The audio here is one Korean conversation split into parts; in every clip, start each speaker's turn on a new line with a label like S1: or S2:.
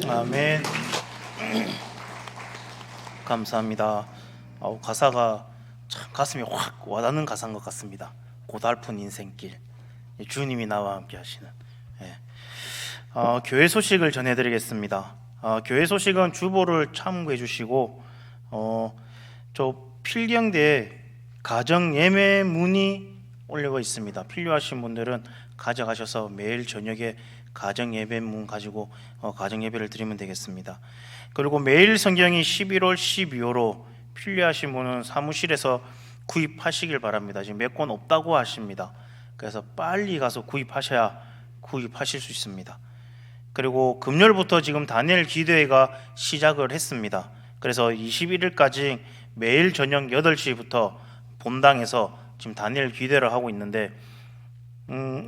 S1: 아멘. 감사합니다. 가사가 참 가슴에 확 와닿는 가사인 것 같습니다. 고달픈 인생길, 주님이 나와 함께 하시는. 교회 소식을 전해드리겠습니다. 교회 소식은 주보를 참고해 주시고, 저 필경대에 가정 예매 문이 올려져 있습니다. 필요하신 분들은 가져가셔서 매일 저녁에 가정 예배문 가지고 가정 예배를 드리면 되겠습니다. 그리고 매일 성경이 11월 12호로 필요하신 분은 사무실에서 구입하시길 바랍니다. 지금 몇 권 없다고 하십니다. 그래서 빨리 가서 구입하셔야 구입하실 수 있습니다. 그리고 금요일부터 지금 다니엘 기도회가 시작을 했습니다. 그래서 21일까지 매일 저녁 8시부터 본당에서 지금 다니엘 기도회를 하고 있는데,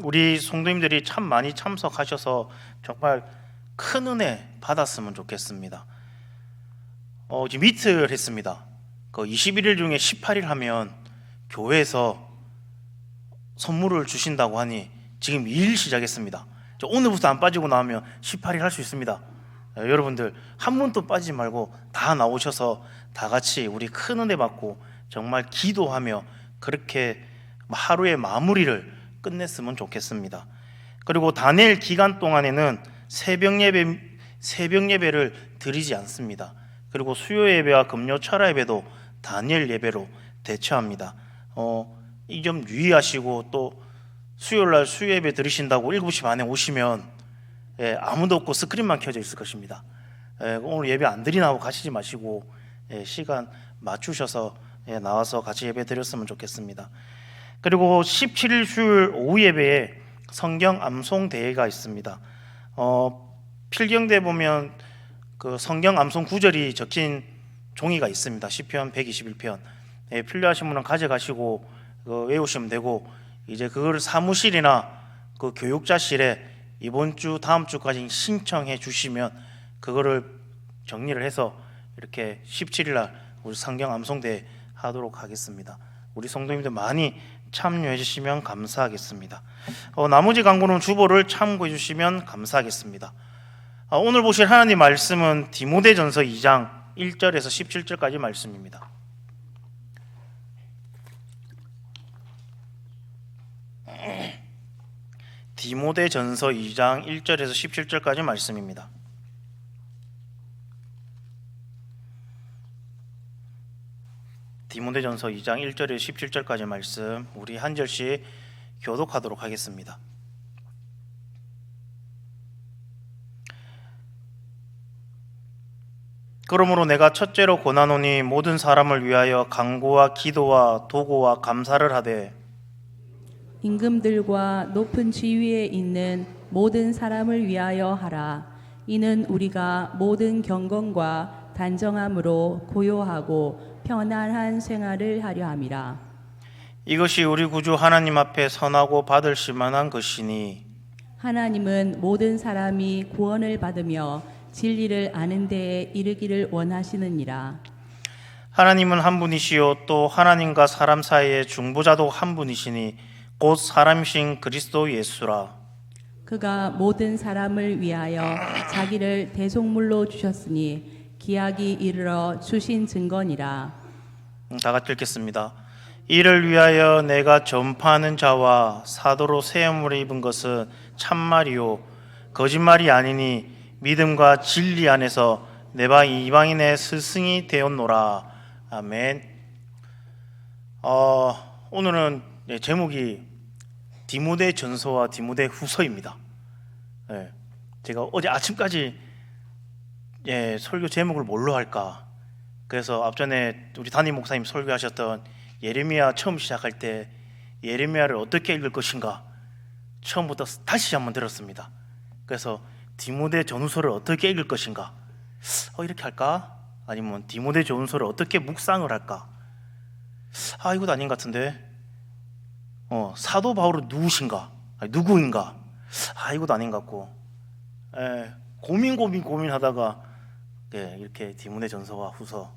S1: 우리 성도님들이 참 많이 참석하셔서 정말 큰 은혜 받았으면 좋겠습니다. 지금 이틀 했습니다. 그 21일 중에 18일 하면 교회에서 선물을 주신다고 하니 지금 2일 시작했습니다. 오늘부터 안 빠지고 나오면 18일 할 수 있습니다. 여러분들 한 분도 빠지지 말고 다 나오셔서 다 같이 우리 큰 은혜 받고 정말 기도하며 그렇게 하루의 마무리를 끝냈으면 좋겠습니다. 그리고 다니엘 기간 동안에는 새벽 예배를 드리지 않습니다. 그리고 수요 예배와 금요 철야 예배도 다니엘 예배로 대처합니다. 이 점 유의하시고, 또 수요일날 수요 예배 드리신다고 7시 반에 오시면 아무도 없고 스크린만 켜져 있을 것입니다. 오늘 예배 안 드리나 하고 가시지 마시고 시간 맞추셔서 나와서 같이 예배 드렸으면 좋겠습니다. 그리고 17일 수요일 오후 예배에 성경 암송 대회가 있습니다. 필경대 보면 그 성경 암송 구절이 적힌 종이가 있습니다. 시편 121편. 필요하신 분은 가져가시고 외우시면 되고, 이제 그걸 사무실이나 그 교육자실에 이번 주 다음 주까지 신청해 주시면 그거를 정리를 해서 이렇게 17일 날 우리 성경 암송대회 하도록 하겠습니다. 우리 성도님들 많이 참여해 주시면 감사하겠습니다. 나머지 광고는 주보를 참고해 주시면 감사하겠습니다. 오늘 보실 하나님 말씀은 디모데전서 2장 1절에서 17절까지 말씀입니다. 디모데전서 2장 1절에서 17절까지 말씀입니다. 디모데전서 2장 1절에서 17절까지 말씀 우리 한 절씩 교독하도록 하겠습니다. 그러므로 내가 첫째로 권하노니 모든 사람을 위하여 간구와 기도와 도고와 감사를 하되
S2: 임금들과 높은 지위에 있는 모든 사람을 위하여 하라. 이는 우리가 모든 경건과 단정함으로 고요하고 편안한 생활을 하려 함이라. 이것이
S1: 우리 구주 하나님 앞에 선하고 받으실 만한 것이니
S2: 하나님은 모든 사람이 구원을 받으며 진리를 아는 데에 이르기를 원하시느니라.
S1: 하나님은 한 분이시요 또 하나님과 사람 사이의 중보자도 한 분이시니 곧 사람이신 그리스도 예수라.
S2: 그가 모든 사람을 위하여 자기를 대속물로 주셨으니 기약이 이르러 주신 증거니라.
S1: 다 같이 읽겠습니다. 이를 위하여 내가 전파하는 자와 사도로 세움을 입은 것은 참말이요 거짓말이 아니니 믿음과 진리 안에서 내가 이방인의 스승이 되었노라. 아멘. 오늘은 제목이 디모데 전서와 디모데 후서입니다. 제가 어제 아침까지 설교 제목을 뭘로 할까, 그래서 앞전에 우리 담임 목사님 설교하셨던 예레미야 처음 시작할 때 예레미야를 어떻게 읽을 것인가 처음부터 다시 한번 들었습니다. 그래서 디모데 전후서를 어떻게 읽을 것인가, 이렇게 할까? 아니면 디모데 전후서를 어떻게 묵상을 할까? 이것도 아닌 것 같은데 사도 바울은 누구인가? 이것도 아닌 것 같고, 고민하다가 이렇게 디모데 전서와 후서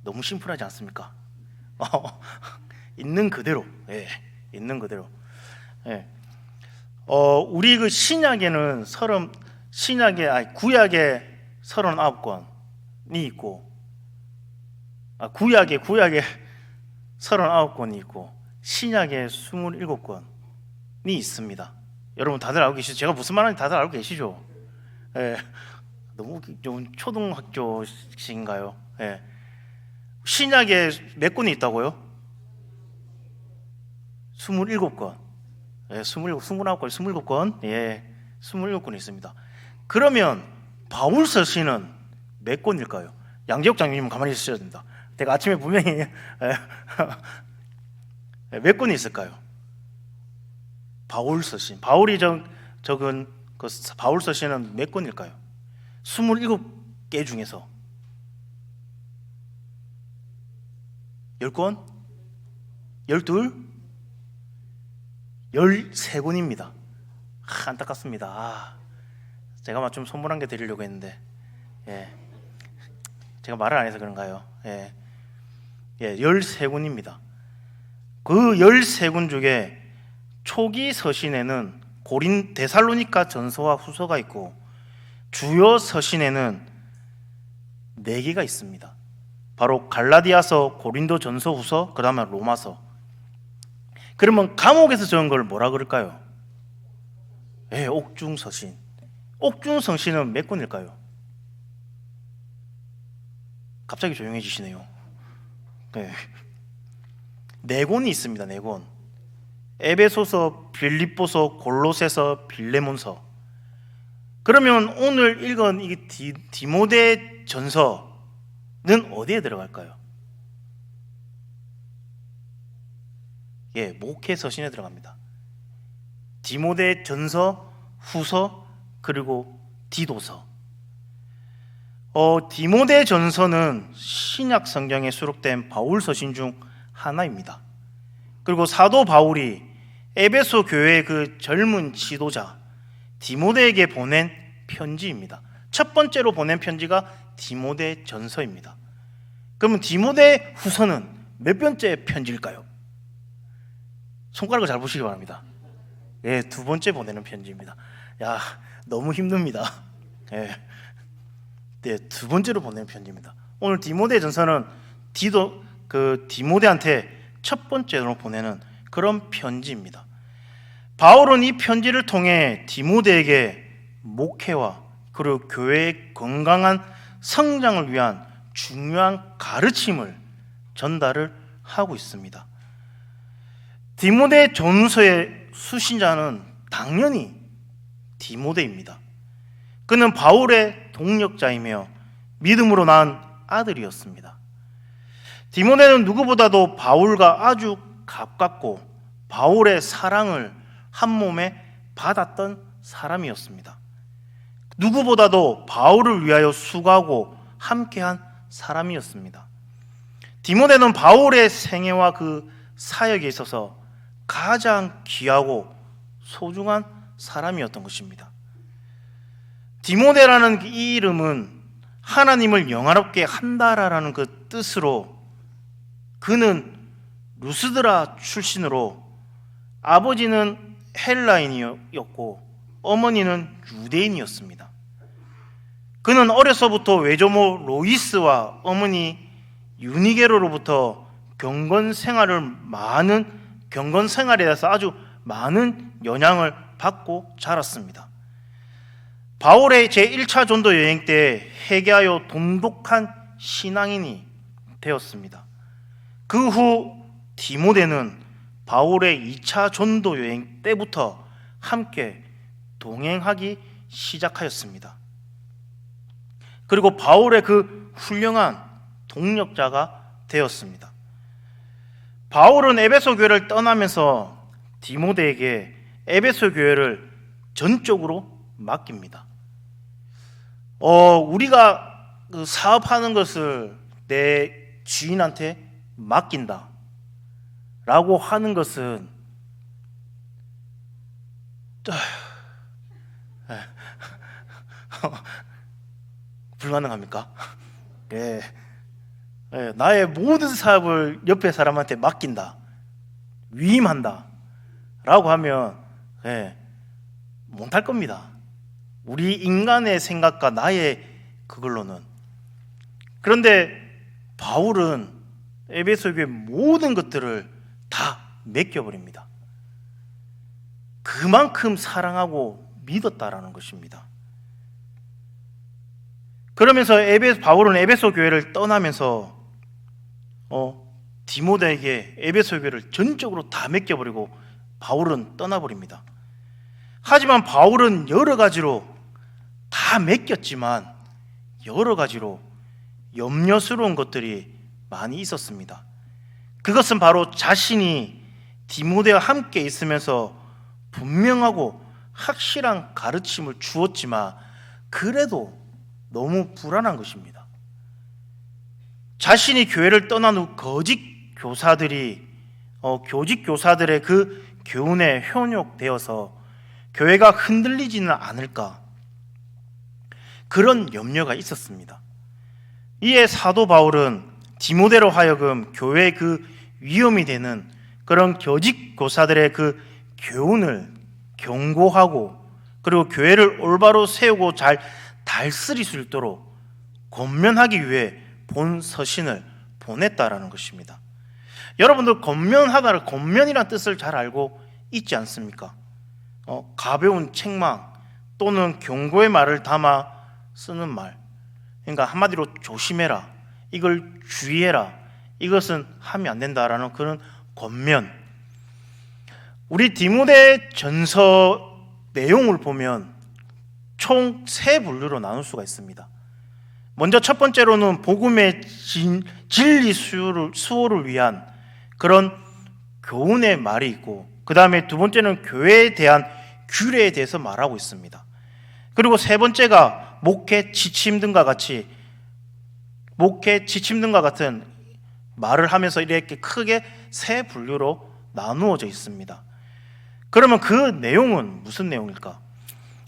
S1: 너무 심플하지 않습니까? 있는 그대로, 있는 그대로. 우리 그 신약에는 구약에 39권이 있고, 구약에 39권이 있고 신약에 27권이 있습니다. 여러분 다들 알고 계시죠? 제가 무슨 말하는지 다들 알고 계시죠? 예. 너무 좀 초등학교식인가요? 예. 신약에 몇 권이 있다고요? 27권. 예, 29권, 27권. 예, 27권이 있습니다. 그러면 바울 서신은 몇 권일까요? 양재욱 장님은 가만히 있으셔야 됩니다. 제가 아침에 분명히 몇 권이 있을까요? 바울 서신. 바울이 적은 그 바울 서신은 몇 권일까요? 27개 중에서 10권? 12? 13권입니다. 안타깝습니다. 제가 좀 선물한 개 드리려고 했는데, 예. 제가 말을 안 해서 그런가요? 예. 13권입니다. 그 13권 중에 초기 서신에는 데살로니가 전서와 후서가 있고, 주요 서신에는 4개가 있습니다. 바로 갈라디아서, 고린도 전서, 후서, 그 다음에 로마서. 그러면 감옥에서 적은 걸 뭐라 그럴까요? 옥중서신. 옥중서신은 몇 권일까요? 갑자기 조용해지시네요. 4권이 있습니다. 4권. 에베소서, 빌립보서, 골로새서, 빌레몬서. 그러면 오늘 읽은 이 디모데 전서는 어디에 들어갈까요? 목회 서신에 들어갑니다. 디모데 전서, 후서, 그리고 디도서. 디모데 전서는 신약 성경에 수록된 바울 서신 중 하나입니다. 그리고 사도 바울이 에베소 교회의 그 젊은 지도자 디모데에게 보낸 편지입니다. 첫 번째로 보낸 편지가 디모데 전서입니다. 그러면 디모데 후서는 몇 번째 편지일까요? 손가락을 잘 보시기 바랍니다. 2번째 보내는 편지입니다. 너무 힘듭니다. 2번째로 보내는 편지입니다. 오늘 디모데 전서는 디모데한테 첫 번째로 보내는 그런 편지입니다. 바울은 이 편지를 통해 디모데에게 목회와 그리고 교회의 건강한 성장을 위한 중요한 가르침을 전달을 하고 있습니다. 디모데 전서의 수신자는 당연히 디모데입니다. 그는 바울의 동력자이며 믿음으로 낳은 아들이었습니다. 디모데는 누구보다도 바울과 아주 가깝고 바울의 사랑을 한 몸에 받았던 사람이었습니다. 누구보다도 바울을 위하여 수고하고 함께한 사람이었습니다. 디모데는 바울의 생애와 그 사역에 있어서 가장 귀하고 소중한 사람이었던 것입니다. 디모데라는 이 이름은 하나님을 영화롭게 한다라는 그 뜻으로, 그는 루스드라 출신으로 아버지는 헬라인이었고 어머니는 유대인이었습니다. 그는 어려서부터 외조모 로이스와 어머니 유니게로로부터 경건 생활에 대해서 아주 많은 영향을 받고 자랐습니다. 바울의 제1차 전도 여행 때 회개하여 돈독한 신앙인이 되었습니다. 그 후 디모데는 바울의 2차 전도 여행 때부터 함께 동행하기 시작하였습니다. 그리고 바울의 그 훌륭한 동력자가 되었습니다. 바울은 에베소 교회를 떠나면서 디모데에게 에베소 교회를 전적으로 맡깁니다. 우리가 그 사업하는 것을 내 주인한테 맡긴다 라고 하는 것은 불가능합니까? 나의 모든 사업을 옆에 사람한테 맡긴다, 위임한다 라고 하면 못할 겁니다. 우리 인간의 생각과 나의 그걸로는. 그런데 바울은 에베소 교회 모든 것들을 다 맡겨버립니다. 그만큼 사랑하고 믿었다라는 것입니다. 그러면서 바울은 에베소 교회를 떠나면서 디모데에게 에베소 교회를 전적으로 다 맡겨버리고 바울은 떠나버립니다. 하지만 바울은 여러 가지로 다 맡겼지만 여러 가지로 염려스러운 것들이 많이 있었습니다. 그것은 바로 자신이 디모데와 함께 있으면서 분명하고 확실한 가르침을 주었지만 그래도 너무 불안한 것입니다. 자신이 교회를 떠난 후 거짓 교사들이 교직 교사들의 그 교훈에 현혹되어서 교회가 흔들리지는 않을까, 그런 염려가 있었습니다. 이에 사도 바울은 디모데로 하여금 교회의 그 위험이 되는 그런 교직 교사들의 그 교훈을 경고하고, 그리고 교회를 올바로 세우고 잘 달쓸일 수 있도록 권면하기 위해 본 서신을 보냈다라는 것입니다. 여러분들 권면이란 뜻을 잘 알고 있지 않습니까? 가벼운 책망 또는 경고의 말을 담아 쓰는 말, 그러니까 한마디로 조심해라, 이걸 주의해라, 이것은 하면 안 된다라는 그런 권면. 우리 디모데 전서 내용을 보면 총 세 분류로 나눌 수가 있습니다. 먼저 첫 번째로는 복음의 진리 수호를 위한 그런 교훈의 말이 있고, 그 다음에 두 번째는 교회에 대한 규례에 대해서 말하고 있습니다. 그리고 세 번째가 목회 지침 등과 같은 말을 하면서 이렇게 크게 세 분류로 나누어져 있습니다. 그러면 그 내용은 무슨 내용일까?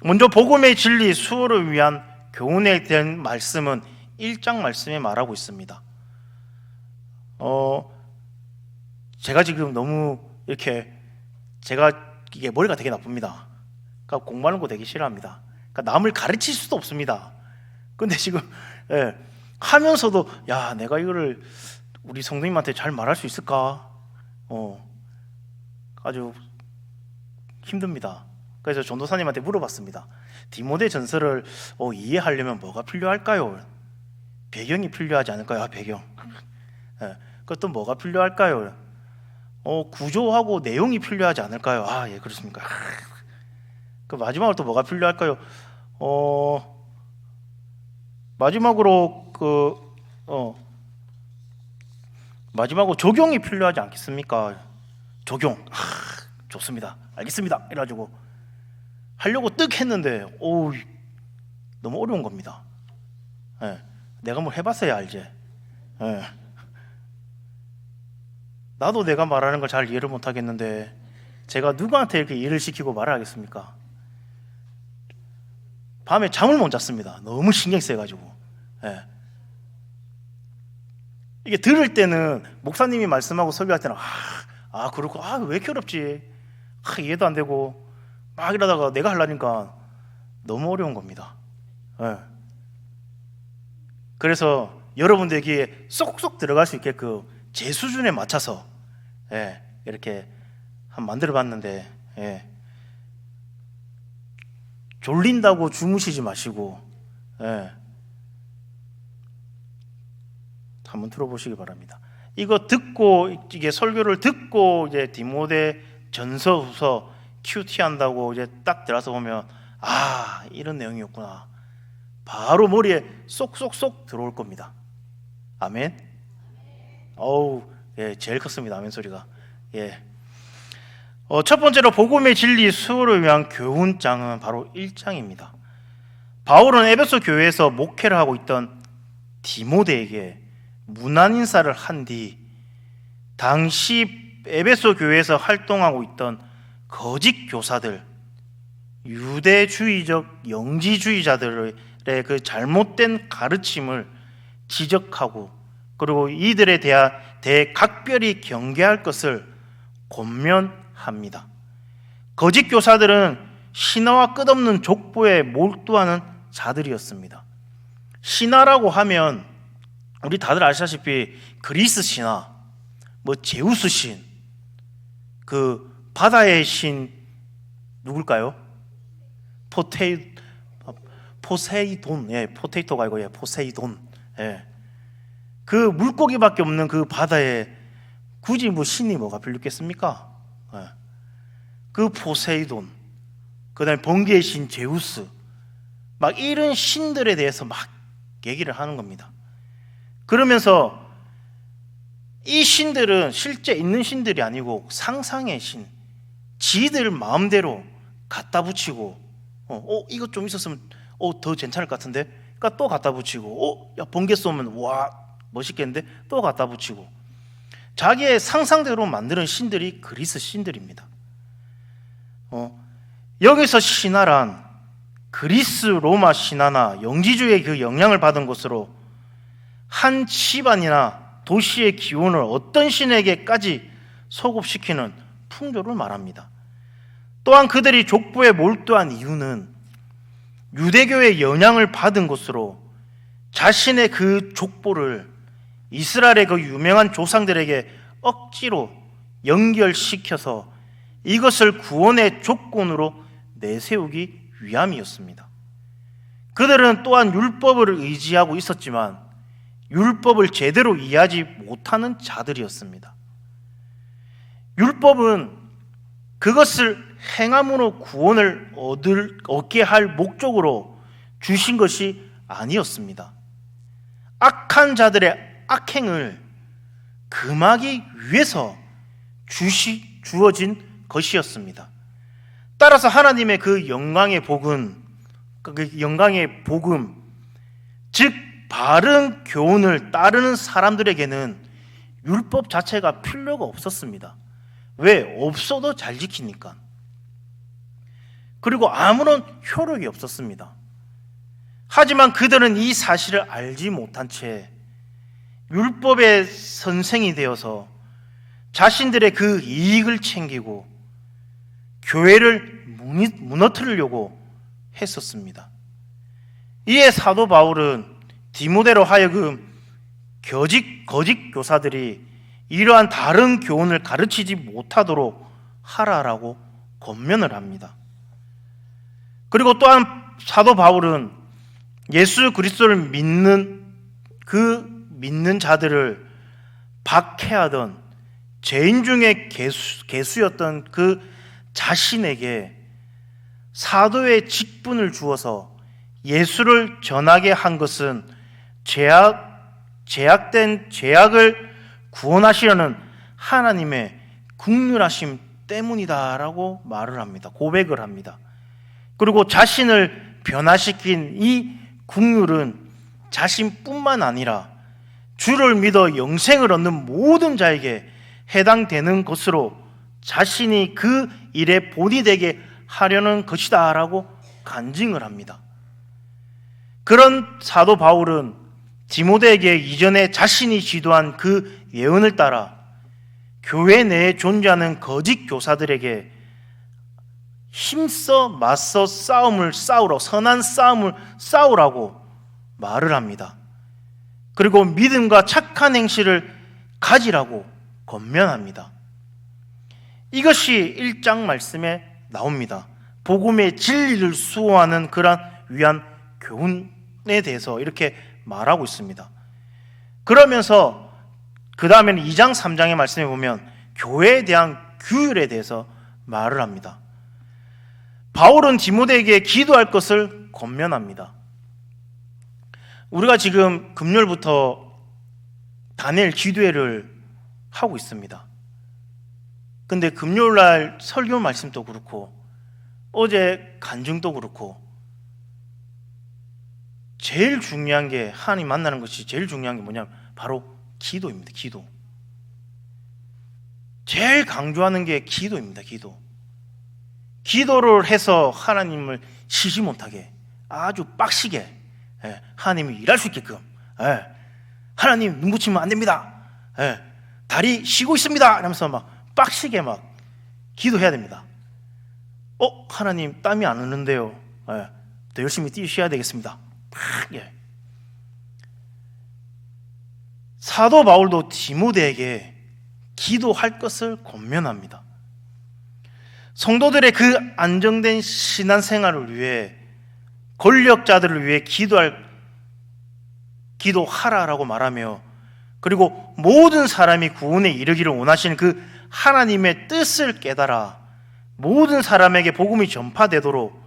S1: 먼저 복음의 진리 수호를 위한 교훈에 대한 말씀은 1장 말씀에 말하고 있습니다. 제가 지금 너무 이게 머리가 되게 나쁩니다. 그러니까 공부하는 거 되게 싫어합니다. 그러니까 남을 가르칠 수도 없습니다. 근데 지금 하면서도 내가 이거를 우리 성도님한테 잘 말할 수 있을까? 아주 힘듭니다. 그래서 전도사님한테 물어봤습니다. 디모데 전서를 이해하려면 뭐가 필요할까요? 배경이 필요하지 않을까요? 배경. 그것도 뭐가 필요할까요? 구조하고 내용이 필요하지 않을까요? 예, 그렇습니까? 그 마지막으로 또 뭐가 필요할까요? 마지막으로 적용이 필요하지 않겠습니까? 적용. 좋습니다. 알겠습니다. 이래가지고 하려고 뜩 했는데 너무 어려운 겁니다. 내가 뭘 해봤어야 알지. 나도 내가 말하는 걸 잘 이해를 못하겠는데 제가 누구한테 이렇게 이해를 시키고 말을 하겠습니까? 밤에 잠을 못 잤습니다. 너무 신경 쓰여가지고. 이게 들을 때는 목사님이 말씀하고 설교할 때는 그렇고 왜 이렇게 어렵지? 이해도 안 되고 막 이러다가 내가 하려니까 너무 어려운 겁니다. 그래서 여러분들에게 쏙쏙 들어갈 수 있게끔 제 수준에 맞춰서 이렇게 한번 만들어 봤는데 졸린다고 주무시지 마시고 한번 들어보시기 바랍니다. 이거 듣고, 이게 설교를 듣고 이제 디모데 전서 후서 QT 한다고 이제 딱 들어서 보면 이런 내용이었구나, 바로 머리에 쏙쏙쏙 들어올 겁니다. 아멘. 제일 컸습니다. 아멘 소리가. 첫 번째로 복음의 진리 수호를 위한 교훈장은 바로 1장입니다. 바울은 에베소 교회에서 목회를 하고 있던 디모데에게 문안 인사를 한 뒤 당시 에베소 교회에서 활동하고 있던 거짓 교사들, 유대주의적 영지주의자들의 그 잘못된 가르침을 지적하고, 그리고 이들에 대해 각별히 경계할 것을 권면합니다. 거짓 교사들은 신화와 끝없는 족보에 몰두하는 자들이었습니다. 신화라고 하면 우리 다들 아시다시피 그리스 신화, 뭐 제우스 신, 그 바다의 신 누굴까요? 포세이돈, 예, 포테이토가 아니고, 예, 포세이돈. 예. 그 물고기밖에 없는 그 바다에 굳이 뭐 신이 뭐가 필요했겠습니까? 예. 그 포세이돈, 그다음에 번개의 신 제우스, 막 이런 신들에 대해서 막 얘기를 하는 겁니다. 그러면서 이 신들은 실제 있는 신들이 아니고 상상의 신, 지들 마음대로 갖다 붙이고, 이거 좀 있었으면 더 괜찮을 것 같은데, 그러니까 또 갖다 붙이고, 야 번개 쏘면 와 멋있겠는데, 또 갖다 붙이고, 자기의 상상대로 만드는 신들이 그리스 신들입니다. 여기서 신화란 그리스 로마 신화나 영지주의 그 영향을 받은 것으로 한 집안이나 도시의 기원을 어떤 신에게까지 소급시키는 풍조를 말합니다. 또한 그들이 족보에 몰두한 이유는 유대교의 영향을 받은 것으로 자신의 그 족보를 이스라엘의 그 유명한 조상들에게 억지로 연결시켜서 이것을 구원의 조건으로 내세우기 위함이었습니다. 그들은 또한 율법을 의지하고 있었지만 율법을 제대로 이해하지 못하는 자들이었습니다. 율법은 그것을 행함으로 구원을 얻게 할 목적으로 주신 것이 아니었습니다. 악한 자들의 악행을 금하기 위해서 주어진 것이었습니다. 따라서 하나님의 그 영광의 복음, 즉 바른 교훈을 따르는 사람들에게는 율법 자체가 필요가 없었습니다. 왜? 없어도 잘 지키니까. 그리고 아무런 효력이 없었습니다. 하지만 그들은 이 사실을 알지 못한 채 율법의 선생이 되어서 자신들의 그 이익을 챙기고 교회를 무너뜨리려고 했었습니다. 이에 사도 바울은 디모데로 하여금 거짓 교사들이 이러한 다른 교훈을 가르치지 못하도록 하라라고 권면을 합니다. 그리고 또한 사도 바울은 예수 그리스도를 믿는 자들을 박해하던 죄인 중에 개수였던 그 자신에게 사도의 직분을 주어서 예수를 전하게 한 것은 죄악된 죄악을 구원하시려는 하나님의 긍휼하심 때문이다라고 말을 합니다. 고백을 합니다. 그리고 자신을 변화시킨 이 긍휼은 자신뿐만 아니라 주를 믿어 영생을 얻는 모든 자에게 해당되는 것으로 자신이 그 일에 본이 되게 하려는 것이다 라고 간증을 합니다. 그런 사도 바울은 디모데에게 이전에 자신이 지도한 그 예언을 따라 교회 내에 존재하는 거짓 교사들에게 힘써 맞서 선한 싸움을 싸우라고 말을 합니다. 그리고 믿음과 착한 행실을 가지라고 권면합니다. 이것이 1장 말씀에 나옵니다. 복음의 진리를 수호하는 그런 위한 교훈에 대해서 이렇게 말하고 있습니다. 그러면서 그 다음에는 2장 3장의 말씀에 보면 교회에 대한 규율에 대해서 말을 합니다. 바울은 디모데에게 기도할 것을 권면합니다. 우리가 지금 금요일부터 다니엘 기도회를 하고 있습니다. 근데 금요일날 설교 말씀도 그렇고 어제 간증도 그렇고 제일 중요한 게 하나님 만나는 것이 제일 중요한 게 뭐냐면 바로 기도입니다. 기도. 제일 강조하는 게 기도입니다. 기도. 기도를 해서 하나님을 쉬지 못하게 아주 빡시게 하나님이 일할 수 있게끔 하나님 눈 붙이면 안 됩니다. 다리 쉬고 있습니다. 이러면서 막 빡시게 막 기도해야 됩니다. 하나님 땀이 안 흐르는데요. 더 열심히 뛰셔야 되겠습니다. 사도 바울도 디모데에게 기도할 것을 권면합니다. 성도들의 그 안정된 신앙생활을 위해, 권력자들을 위해 기도하라라고 말하며, 그리고 모든 사람이 구원에 이르기를 원하시는 그 하나님의 뜻을 깨달아 모든 사람에게 복음이 전파되도록,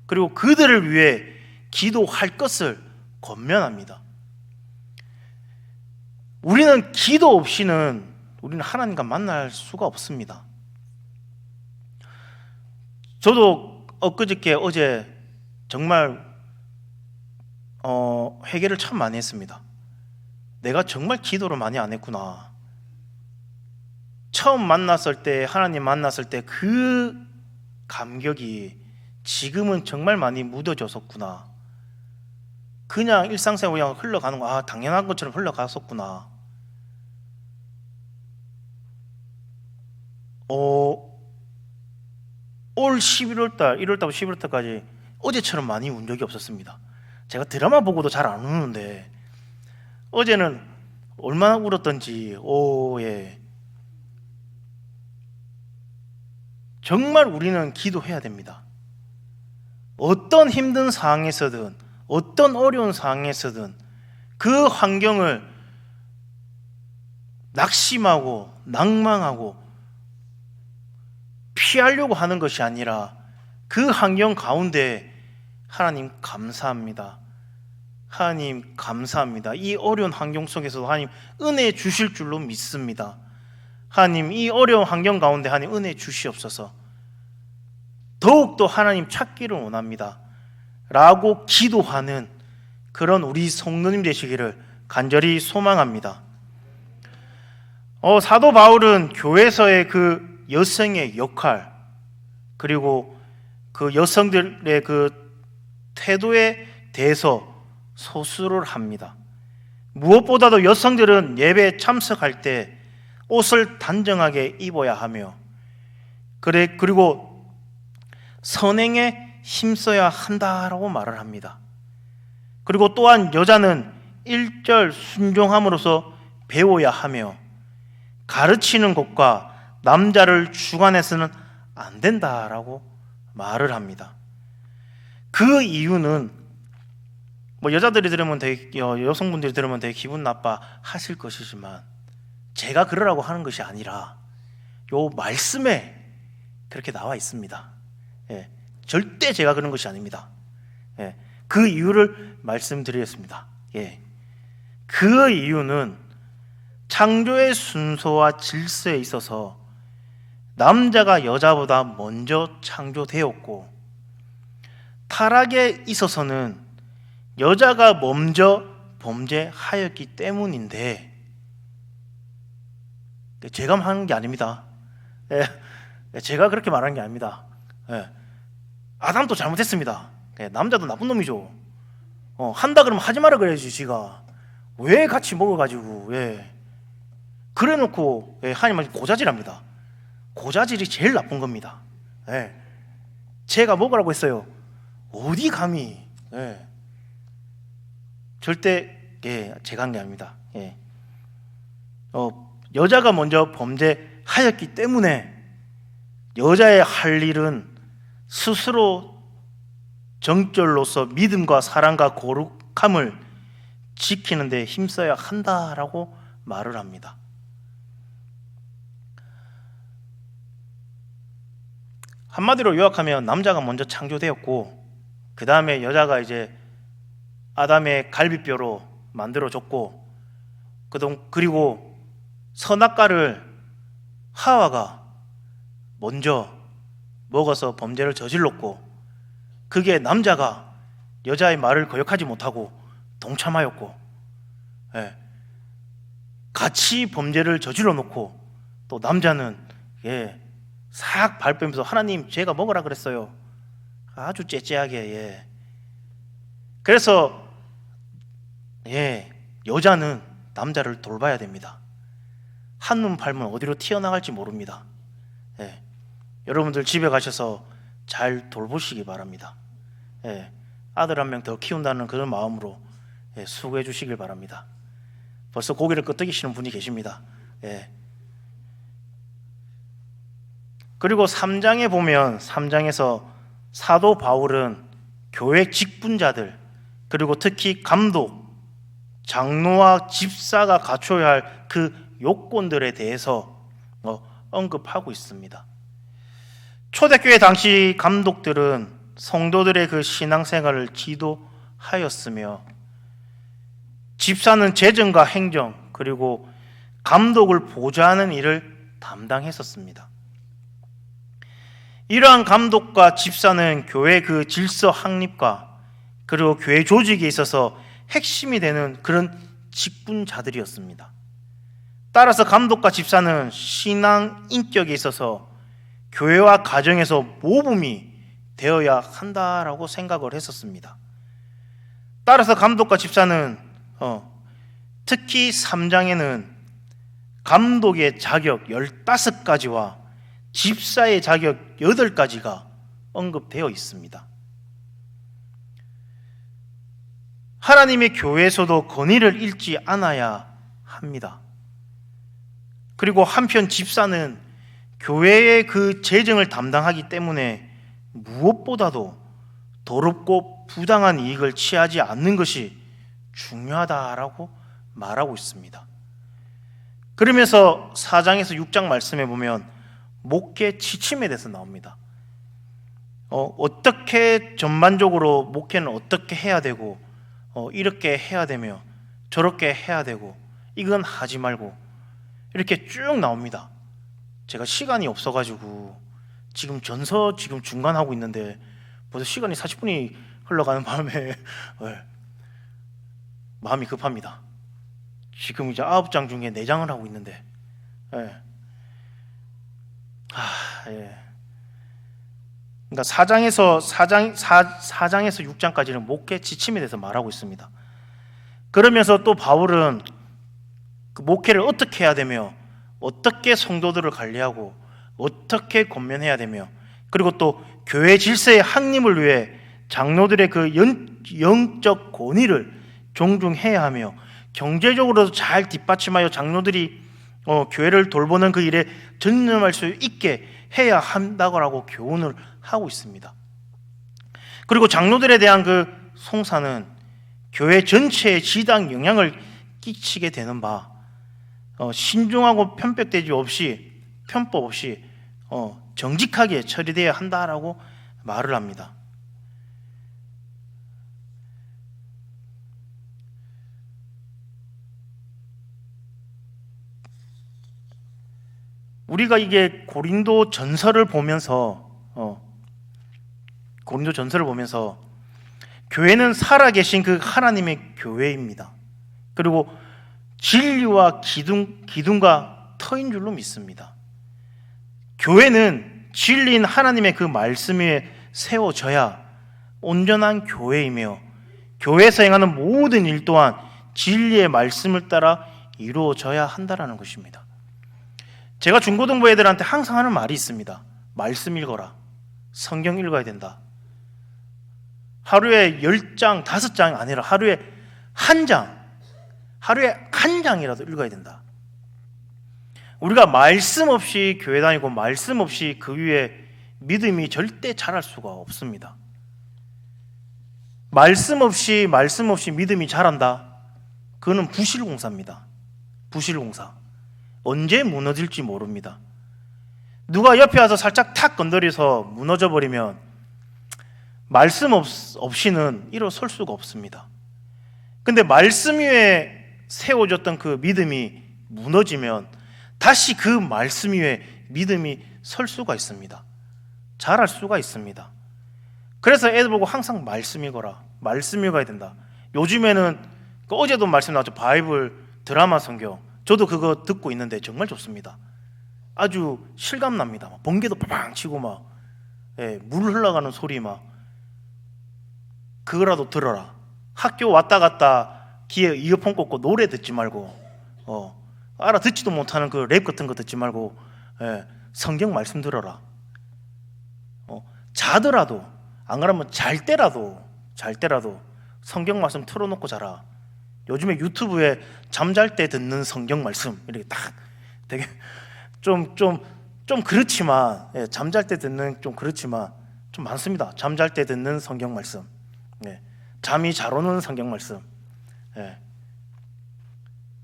S1: 그리고 그들을 위해 기도할 것을 권면합니다. 우리는 기도 없이는 우리는 하나님과 만날 수가 없습니다. 저도 어제 정말 회개를 참 많이 했습니다. 내가 정말 기도를 많이 안 했구나. 처음 만났을 때, 하나님 만났을 때 그 감격이 지금은 정말 많이 무뎌졌었구나. 그냥 일상생활이 그냥 흘러가는 거, 당연한 것처럼 흘러갔었구나. 올 11월달, 1월달부터 11월달까지 어제처럼 많이 운 적이 없었습니다. 제가 드라마 보고도 잘 안 우는데 어제는 얼마나 울었던지, 예. 정말 우리는 기도해야 됩니다. 어떤 힘든 상황에서든, 어떤 어려운 상황에서든 그 환경을 낙심하고 낭망하고 피하려고 하는 것이 아니라 그 환경 가운데 하나님 감사합니다. 하나님 감사합니다. 이 어려운 환경 속에서도 하나님 은혜 주실 줄로 믿습니다. 하나님, 이 어려운 환경 가운데 하나님 은혜 주시옵소서. 더욱더 하나님 찾기를 원합니다 라고 기도하는 그런 우리 성도님 되시기를 간절히 소망합니다. 사도 바울은 교회에서의 그 여성의 역할, 그리고 그 여성들의 그 태도에 대해서 소수를 합니다. 무엇보다도 여성들은 예배에 참석할 때 옷을 단정하게 입어야 하며, 그리고 선행에 힘써야 한다라고 말을 합니다. 그리고 또한 여자는 1절 순종함으로써 배워야 하며, 가르치는 것과 남자를 주관해서는 안 된다라고 말을 합니다. 그 이유는 여자들이 들으면 여성분들이 들으면 되게 기분 나빠 하실 것이지만, 제가 그러라고 하는 것이 아니라 요 말씀에 그렇게 나와 있습니다. 절대 제가 그런 것이 아닙니다. 그 이유를 말씀드리겠습니다. 그 이유는 창조의 순서와 질서에 있어서 남자가 여자보다 먼저 창조되었고, 타락에 있어서는 여자가 먼저 범죄하였기 때문인데, 제가 하는 게 아닙니다. 제가 그렇게 말하는 게 아닙니다. 아담도 잘못했습니다. 남자도 나쁜 놈이죠. 한다 그러면 하지 마라 그래야지. 지가 왜 같이 먹어가지고 그래 놓고 하나님은 고자질합니다. 고자질이 제일 나쁜 겁니다. 제가 먹으라고 했어요. 어디 감히. 절대 제가 한 게 아닙니다. 여자가 먼저 범죄하였기 때문에 여자의 할 일은 스스로 정절로서 믿음과 사랑과 거룩함을 지키는 데 힘써야 한다라고 말을 합니다. 한마디로 요약하면 남자가 먼저 창조되었고, 그 다음에 여자가 이제 아담의 갈비뼈로 만들어졌고, 그리고 선악과를 하와가 먼저 먹어서 범죄를 저질렀고, 그게 남자가 여자의 말을 거역하지 못하고 동참하였고, 같이 범죄를 저질러 놓고, 또 남자는 싹 발뺌면서 하나님 제가 먹으라 그랬어요. 아주 째째하게. 그래서 여자는 남자를 돌봐야 됩니다. 한눈 팔면 어디로 튀어나갈지 모릅니다. 여러분들 집에 가셔서 잘 돌보시기 바랍니다. 아들 한 명 더 키운다는 그런 마음으로 수고해 주시길 바랍니다. 벌써 고개를 끄덕이시는 분이 계십니다. 예. 그리고 3장에 보면 3장에서 사도 바울은 교회 직분자들 그리고 특히 감독, 장로와 집사가 갖춰야 할 그 요건들에 대해서 언급하고 있습니다. 초대교회 당시 감독들은 성도들의 그 신앙생활을 지도하였으며 집사는 재정과 행정 그리고 감독을 보좌하는 일을 담당했었습니다. 이러한 감독과 집사는 교회 그 질서 확립과 그리고 교회 조직에 있어서 핵심이 되는 그런 직분자들이었습니다. 따라서 감독과 집사는 신앙 인격에 있어서 교회와 가정에서 모범이 되어야 한다라고 생각을 했었습니다. 따라서 감독과 집사는 특히 3장에는 감독의 자격 15가지와 집사의 자격 8가지가 언급되어 있습니다. 하나님의 교회에서도 권위를 잃지 않아야 합니다. 그리고 한편 집사는 교회의 그 재정을 담당하기 때문에 무엇보다도 더럽고 부당한 이익을 취하지 않는 것이 중요하다라고 말하고 있습니다. 그러면서 4장에서 6장 말씀에 보면 목회 지침에 대해서 나옵니다. 어떻게 전반적으로 목회는 어떻게 해야 되고 이렇게 해야 되며 저렇게 해야 되고 이건 하지 말고 이렇게 쭉 나옵니다. 제가 시간이 없어가지고 지금 전서 중간 하고 있는데 벌써 시간이 40분이 흘러가는 바람에 마음이 급합니다. 지금 이제 9장 중에 4장을 하고 있는데 그러니까 4장에서 6장까지는 목회 지침에 대해서 말하고 있습니다. 그러면서 또 바울은 그 목회를 어떻게 해야 되며 어떻게 성도들을 관리하고 어떻게 권면해야 되며 그리고 또 교회 질서의 확립을 위해 장로들의 그 영적 권위를 존중해야 하며 경제적으로도 잘 뒷받침하여 장로들이 교회를 돌보는 그 일에 전념할 수 있게 해야 한다고 교훈을 하고 있습니다. 그리고 장로들에 대한 그 송사는 교회 전체에 지당 영향을 끼치게 되는 바 신중하고 편법 없이 정직하게 처리되어야 한다라고 말을 합니다. 우리가 이게 고린도 전서를 보면서 교회는 살아계신 그 하나님의 교회입니다. 그리고 진리와 기둥과 터인 줄로 믿습니다. 교회는 진리인 하나님의 그 말씀 위에 세워져야 온전한 교회이며 교회에서 행하는 모든 일 또한 진리의 말씀을 따라 이루어져야 한다는 것입니다. 제가 중고등부 애들한테 항상 하는 말이 있습니다. 말씀 읽어라. 성경 읽어야 된다. 하루에 10장, 5장 아니라 하루에 한 장이라도 읽어야 된다. 우리가 말씀 없이 교회 다니고 말씀 없이 그 위에 믿음이 절대 자랄 수가 없습니다. 말씀 없이 믿음이 자란다? 그거는 부실공사입니다. 부실공사. 언제 무너질지 모릅니다. 누가 옆에 와서 살짝 탁 건드려서 무너져 버리면 말씀 없이는 일어설 수가 없습니다. 근데 말씀 위에 세워졌던 그 믿음이 무너지면 다시 그 말씀 위에 믿음이 설 수가 있습니다. 자랄 수가 있습니다. 그래서 애들 보고 항상 말씀 읽어라. 말씀 읽어야 된다. 요즘에는 어제도 말씀 나왔죠. 바이블 드라마 성경. 저도 그거 듣고 있는데 정말 좋습니다. 아주 실감납니다. 번개도 빵빵 치고 물 흘러가는 소리 그거라도 들어라. 학교 왔다 갔다 귀에 이어폰 꽂고 노래 듣지 말고 알아듣지도 못하는 그 랩 같은 거 듣지 말고 성경 말씀 들어라. 자더라도 안 그러면 잘 때라도 성경 말씀 틀어놓고 자라. 요즘에 유튜브에 잠잘 때 듣는 성경 말씀 이렇게 딱 되게 좀 그렇지만, 예, 잠잘 때 듣는 좀 그렇지만 좀 많습니다. 잠잘 때 듣는 성경 말씀, 예, 잠이 잘 오는 성경 말씀, 예,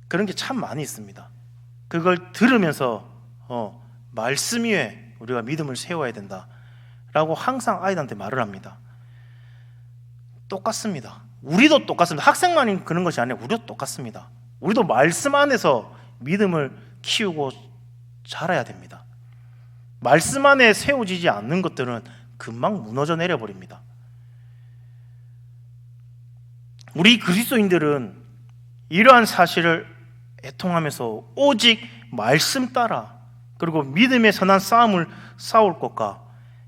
S1: 그런 게 참 많이 있습니다. 그걸 들으면서 말씀 위에 우리가 믿음을 세워야 된다라고 항상 아이들한테 말을 합니다. 똑같습니다. 우리도 똑같습니다. 학생만 그런 것이 아니라 우리도 똑같습니다. 우리도 말씀 안에서 믿음을 키우고 자라야 됩니다. 말씀 안에 세워지지 않는 것들은 금방 무너져 내려버립니다. 우리 그리스도인들은 이러한 사실을 애통하면서 오직 말씀 따라, 그리고 믿음의 선한 싸움을 싸울 것과,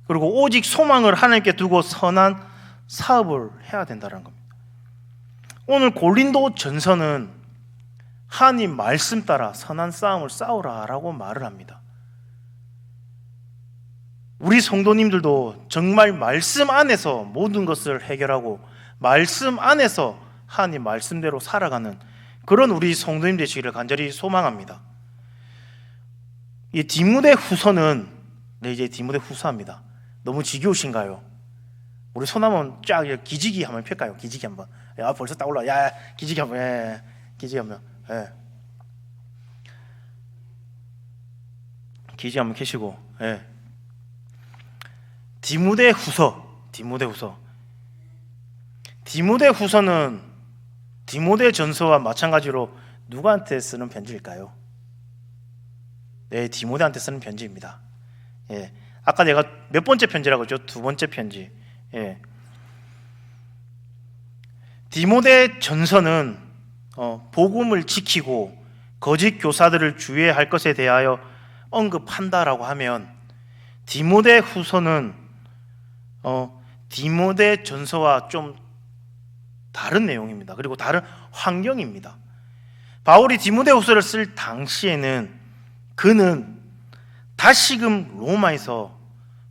S1: 그리고 오직 소망을 하나님께 두고 선한 사업을 해야 된다는 겁니다. 오늘 고린도 전서는 하나님 말씀 따라 선한 싸움을 싸우라라고 말을 합니다. 우리 성도님들도 정말 말씀 안에서 모든 것을 해결하고 말씀 안에서 하나님 말씀대로 살아가는 그런 우리 성도님 되시기를 간절히 소망합니다. 이 디모데 후서는, 네, 이제 디모데 후서입니다. 너무 지겨우신가요? 우리 손 한번 쫙 기지기 한번 펼까요? 기지기 한번. 야, 벌써 딱 올라. 야, 기지기 한번. 예, 기지기 한번. 예. 기지 한번 켜시고. 예. 디모데 후서는 디모데 전서와 마찬가지로 누구한테 쓰는 편지일까요? 네, 디모데한테 쓰는 편지입니다. 예. 아까 내가 몇 번째 편지라고 했죠? 두 번째 편지. 예. 디모데 전서는 복음을 지키고 거짓 교사들을 주의해야 할 것에 대하여 언급한다라고 하면, 디모데 후서는 디모데 전서와 좀 다른 내용입니다. 그리고 다른 환경입니다. 바울이 디모데 후서를 쓸 당시에는 그는 다시금 로마에서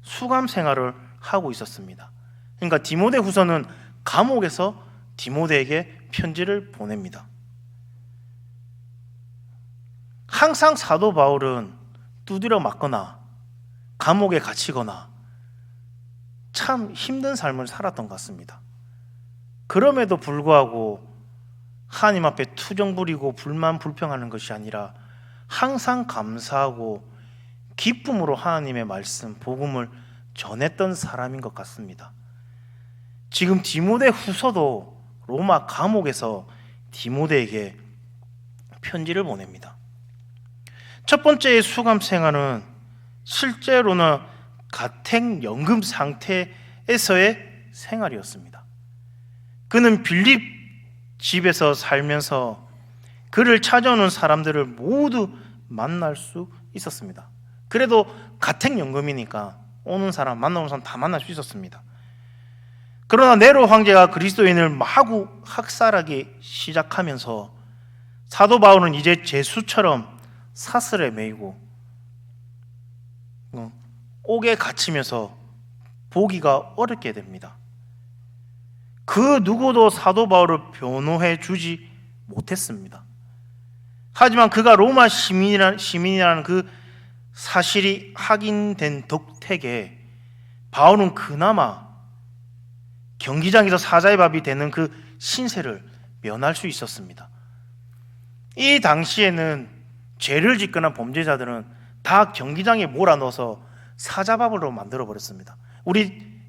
S1: 수감 생활을 하고 있었습니다. 그러니까 디모데 후서는 감옥에서 디모데에게 편지를 보냅니다. 항상 사도 바울은 두드려 맞거나 감옥에 갇히거나 참 힘든 삶을 살았던 것 같습니다. 그럼에도 불구하고 하나님 앞에 투정 부리고 불만 불평하는 것이 아니라 항상 감사하고 기쁨으로 하나님의 말씀, 복음을 전했던 사람인 것 같습니다. 지금 디모데 후서도 로마 감옥에서 디모데에게 편지를 보냅니다. 첫 번째의 수감 생활은 실제로는 가택연금 상태에서의 생활이었습니다. 그는 빌립 집에서 살면서 그를 찾아오는 사람들을 모두 만날 수 있었습니다. 그래도 가택연금이니까 오는 사람, 만나는 사람 다 만날 수 있었습니다. 그러나 네로 황제가 그리스도인을 마구 학살하기 시작하면서 사도 바울은 이제 죄수처럼 사슬에 매이고 옥에 갇히면서 보기가 어렵게 됩니다. 그 누구도 사도 바울을 변호해 주지 못했습니다. 하지만 그가 로마 시민이라는 그 사실이 확인된 덕택에 바울은 그나마 경기장에서 사자의 밥이 되는 그 신세를 면할 수 있었습니다. 이 당시에는 죄를 짓거나 범죄자들은 다 경기장에 몰아넣어서 사자밥으로 만들어 버렸습니다. 우리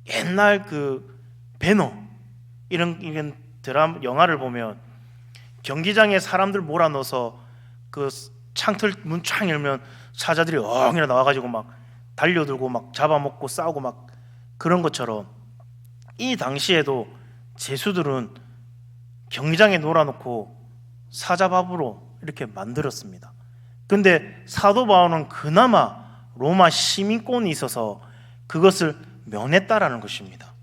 S1: 옛날 그 배너 이런 드라마 영화를 보면 경기장에 사람들 몰아넣어서 그 창틀 문 쫙 열면 사자들이 엉이라 나와가지고 막 달려들고 막 잡아먹고 싸우고 막 그런 것처럼 이 당시에도 죄수들은 경기장에 놀아놓고 사자밥으로 이렇게 만들었습니다. 근데 사도 바울은 그나마 로마 시민권이 있어서 그것을 면했다라는 것입니다.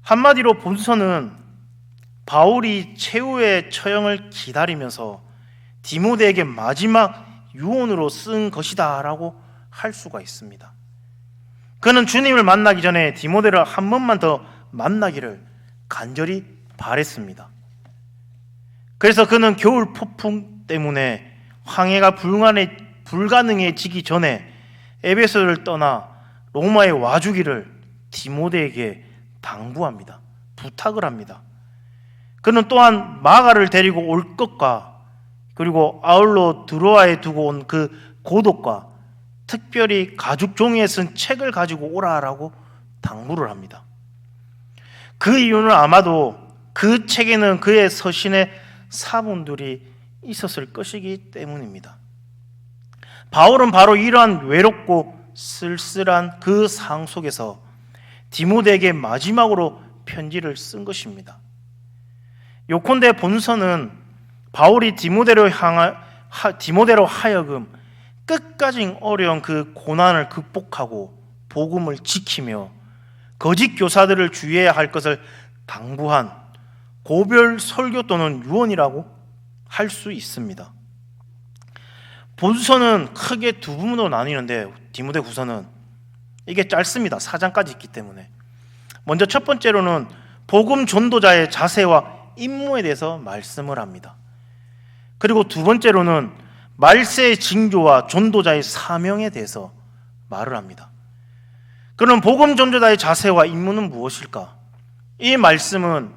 S1: 한마디로 본서는 바울이 최후의 처형을 기다리면서 디모데에게 마지막 유언으로 쓴 것이다 라고 할 수가 있습니다. 그는 주님을 만나기 전에 디모데를 한 번만 더 만나기를 간절히 바랬습니다. 그래서 그는 겨울 폭풍 때문에 항해가 불가능해지기 전에 에베소를 떠나 로마에 와주기를 디모데에게 당부합니다. 부탁을 합니다. 그는 또한 마가를 데리고 올 것과 그리고 아울러 드로아에 두고 온 그 고독과 특별히 가죽 종이에 쓴 책을 가지고 오라라고 당부를 합니다. 그 이유는 아마도 그 책에는 그의 서신의 사본들이 있었을 것이기 때문입니다. 바울은 바로 이러한 외롭고 쓸쓸한 그 상황 속에서 디모데에게 마지막으로 편지를 쓴 것입니다. 요컨대 본서는 바울이 디모데로 하여금 끝까지 어려운 그 고난을 극복하고 복음을 지키며 거짓 교사들을 주의해야 할 것을 당부한 고별 설교 또는 유언이라고 할 수 있습니다. 본서는 크게 두 부분으로 나뉘는데 디모데 후서는 이게 짧습니다. 4장까지 있기 때문에. 먼저 첫 번째로는 복음 전도자의 자세와 임무에 대해서 말씀을 합니다. 그리고 두 번째로는 말세의 징조와 전도자의 사명에 대해서 말을 합니다. 그럼 복음 전도자의 자세와 임무는 무엇일까? 이 말씀은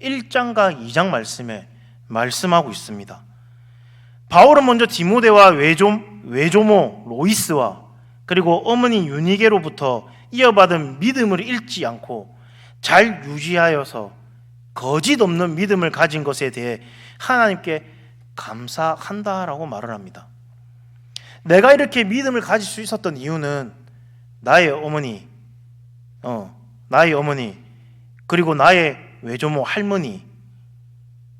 S1: 1장과 2장 말씀에 말씀하고 있습니다. 바울은 먼저 디모데와 외조모 로이스와 그리고 어머니 유니게로부터 이어받은 믿음을 잃지 않고 잘 유지하여서 거짓 없는 믿음을 가진 것에 대해 하나님께 감사한다라고 말을 합니다. 내가 이렇게 믿음을 가질 수 있었던 이유는 나의 어머니 그리고 나의 외조모 할머니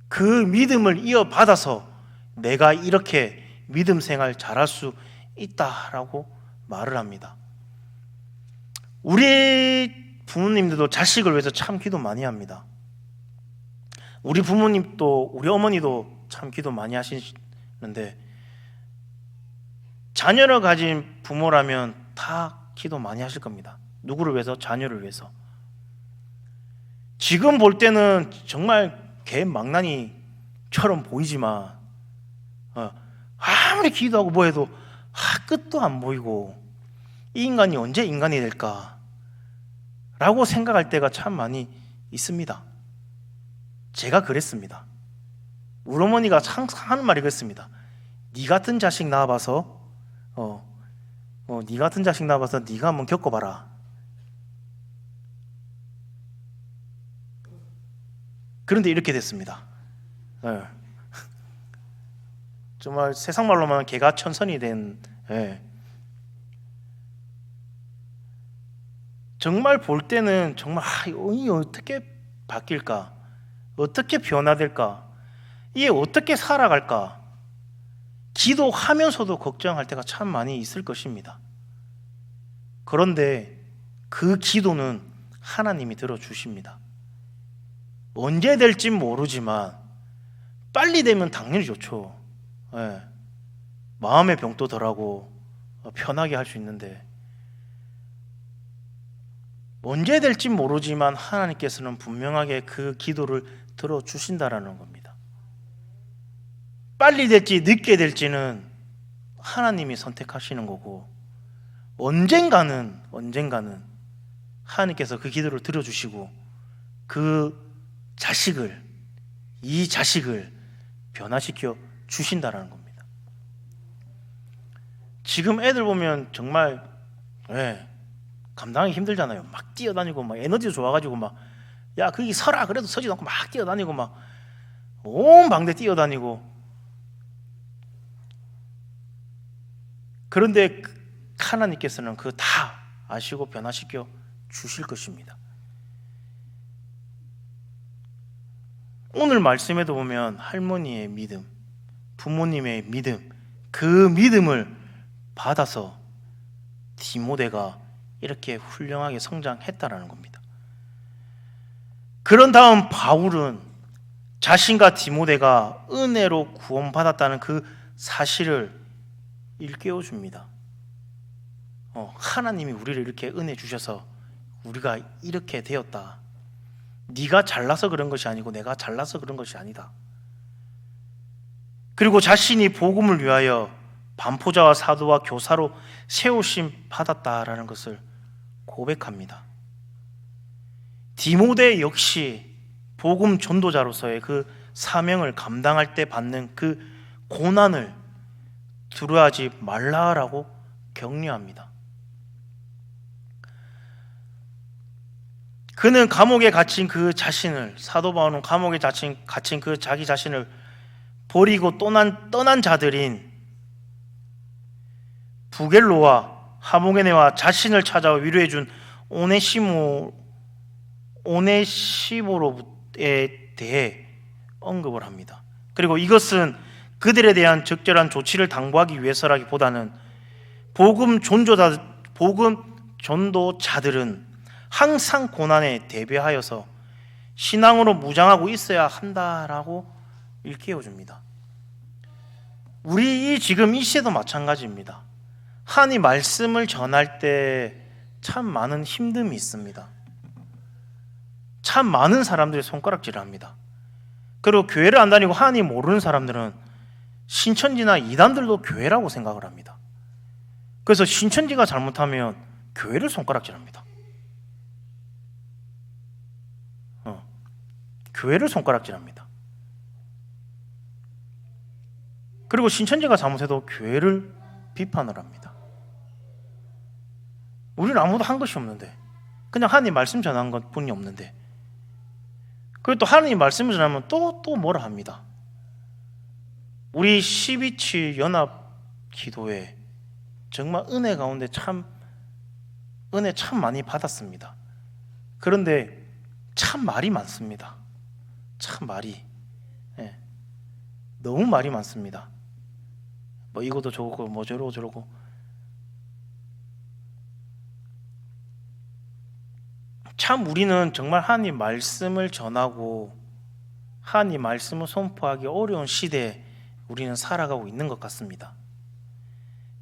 S1: 그 믿음을 이어받아서 내가 이렇게 믿음 생활 잘할 수 있다라고 말을 합니다. 우리 부모님들도 자식을 위해서 참 기도 많이 합니다. 우리 부모님도 우리 어머니도 참 기도 많이 하시는데 자녀를 가진 부모라면 다 기도 많이 하실 겁니다. 누구를 위해서? 자녀를 위해서. 지금 볼 때는 정말 개망나니처럼 보이지만 아무리 기도하고 뭐해도 끝도 안 보이고 이 인간이 언제 인간이 될까 라고 생각할 때가 참 많이 있습니다. 제가 그랬습니다. 우리 어머니가 항상 하는 말이 그랬습니다. 네 같은 자식 낳아봐서 네 같은 자식 낳아봐서 네가 한번 겪어봐라. 그런데 이렇게 됐습니다. 정말 세상 말로만 하면 개가 천선이 된 정말 볼 때는 정말 이 어떻게 바뀔까? 어떻게 변화될까? 이게 어떻게 살아갈까? 기도하면서도 걱정할 때가 참 많이 있을 것입니다. 그런데 그 기도는 하나님이 들어주십니다. 언제 될지 모르지만 빨리 되면 당연히 좋죠. 마음의 병도 덜하고 편하게 할 수 있는데 언제 될지 모르지만 하나님께서는 분명하게 그 기도를 들어주신다라는 겁니다. 빨리 될지 늦게 될지는 하나님이 선택하시는 거고 언젠가는 하나님께서 그 기도를 들어주시고 이 자식을 변화시켜 주신다라는 겁니다. 지금 애들 보면 정말 감당하기 힘들잖아요. 막 뛰어다니고 막 에너지도 좋아가지고 막 야 거기 서라 그래도 서지도 않고 막 뛰어다니고 막 온 방대 뛰어다니고 그런데 하나님께서는 그거 다 아시고 변화시켜 주실 것입니다. 오늘 말씀에도 보면 할머니의 믿음, 부모님의 믿음, 그 믿음을 받아서 디모데가 이렇게 훌륭하게 성장했다라는 겁니다. 그런 다음 바울은 자신과 디모데가 은혜로 구원받았다는 그 사실을 일깨워 줍니다. 하나님이 우리를 이렇게 은혜 주셔서 우리가 이렇게 되었다. 네가 잘나서 그런 것이 아니고 내가 잘나서 그런 것이 아니다. 그리고 자신이 복음을 위하여 반포자와 사도와 교사로 세우심 받았다라는 것을 고백합니다. 디모데 역시 복음 전도자로서의 그 사명을 감당할 때 받는 그 고난을 두려워하지 말라라고 격려합니다. 그는 감옥에 갇힌 그 자신을, 사도 바울은 감옥에 갇힌 그 자기 자신을 버리고 떠난 자들인 부겔로와 하모게네와 자신을 찾아와 위로해준 오네시모로에 대해 언급을 합니다. 그리고 이것은 그들에 대한 적절한 조치를 당부하기 위해서라기보다는 복음 전도자들은 항상 고난에 대비하여서 신앙으로 무장하고 있어야 한다라고 일깨워줍니다. 우리 지금 이 시대도 마찬가지입니다. 하나님 말씀을 전할 때 참 많은 힘듦이 있습니다. 참 많은 사람들이 손가락질을 합니다. 그리고 교회를 안 다니고 하나님 모르는 사람들은 신천지나 이단들도 교회라고 생각을 합니다. 그래서 신천지가 잘못하면 교회를 손가락질합니다. 교회를 손가락질합니다. 그리고 신천지가 잘못해도 교회를 비판을 합니다. 우리는 아무도 한 것이 없는데, 그냥 하나님 말씀 전한 것 뿐이 없는데, 그리고 또 하나님 말씀을 전하면 또 뭐라 합니다. 우리 12치 연합 기도회 정말 은혜 가운데 은혜 참 많이 받았습니다. 그런데 참 말이 많습니다. 참 말이 너무 말이 많습니다. 뭐 이것도 저거고 뭐 저러고 참 우리는 정말 하나님 말씀을 전하고 하나님 말씀을 선포하기 어려운 시대에 우리는 살아가고 있는 것 같습니다.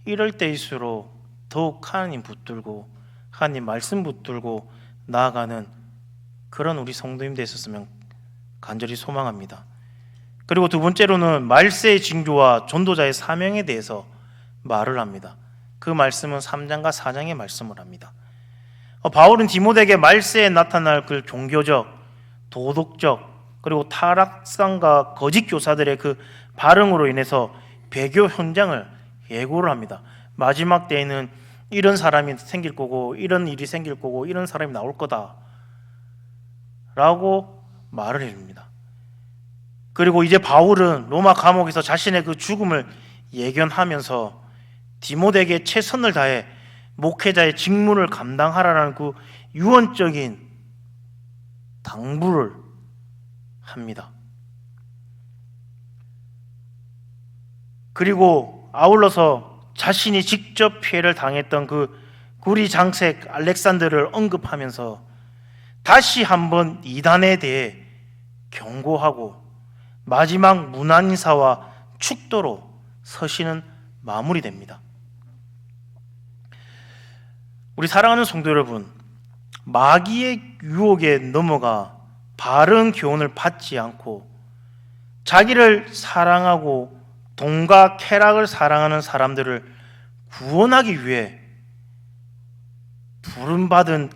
S1: 이럴 때일수록 더욱 하나님 붙들고 하나님 말씀 붙들고 나아가는 그런 우리 성도님 되셨으면 간절히 소망합니다. 그리고 두 번째로는 말세의 징조와 전도자의 사명에 대해서 말을 합니다. 그 말씀은 3장과 4장의 말씀을 합니다. 바울은 디모데에게 말세에 나타날 그 종교적, 도덕적, 그리고 타락상과 거짓 교사들의 그 발흥으로 인해서 배교 현장을 예고를 합니다. 마지막 때에는 이런 사람이 생길 거고 이런 일이 생길 거고 이런 사람이 나올 거다 라고 말을 해줍니다. 그리고 이제 바울은 로마 감옥에서 자신의 그 죽음을 예견하면서 디모데에게 최선을 다해 목회자의 직무를 감당하라는 그 유언적인 당부를 합니다. 그리고 아울러서 자신이 직접 피해를 당했던 그 구리 장색 알렉산더를 언급하면서 다시 한번 이단에 대해 경고하고 마지막 문안인사와 축도로 서신은 마무리됩니다. 우리 사랑하는 성도 여러분, 마귀의 유혹에 넘어가 바른 교훈을 받지 않고 자기를 사랑하고 돈과 쾌락을 사랑하는 사람들을 구원하기 위해 부름받은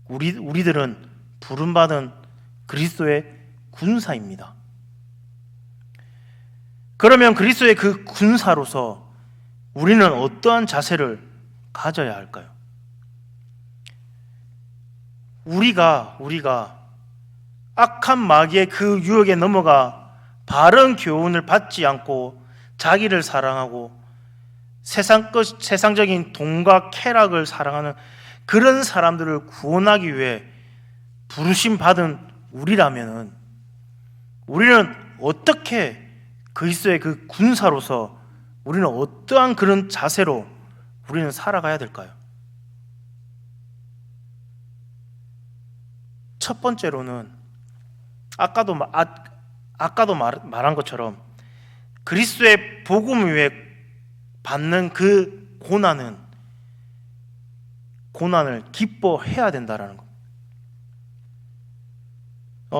S1: 우리들은 부름받은 그리스도의 군사입니다. 그러면 그리스도의 그 군사로서 우리는 어떠한 자세를 가져야 할까요? 우리가 악한 마귀의 그 유혹에 넘어가 바른 교훈을 받지 않고 자기를 사랑하고 세상적인 돈과 쾌락을 사랑하는 그런 사람들을 구원하기 위해 부르심 받은 우리라면은 우리는 어떻게 그리스도의 그 군사로서 우리는 어떠한 그런 자세로 우리는 살아가야 될까요? 첫 번째로는 아까도 말한 것처럼 그리스도의 복음을 위해 받는 그 고난을 기뻐해야 된다라는 것.